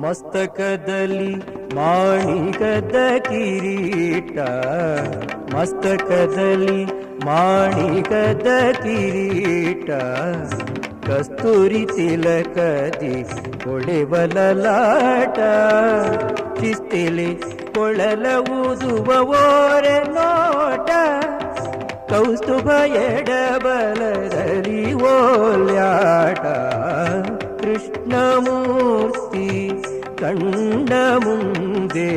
ಮಸ್ತಕದಲ್ಲಿ ಮಾಣಿಕದ ಕಿರೀಟ, ಮಸ್ತಕದಲ್ಲಿ ಮಾಣಿಕದ ಕಿರೀಟ, ಕಸ್ತೂರಿ ತಿಲಕದಿ ಹೊಳೆವಲಲಾಟ, ಶಿಸ್ತಿಲಿ ಕೊಳಲ ಊದುವ ಓರೆ ನೋಟ, ಕೌಸ್ತುಭ ಎಡಬಲದಲ್ಲಿ ಓಲ್ಯಾಟ, ಕೃಷ್ಣಮೂರ್ತಿ ಕಂಡ ಮುಂದೆ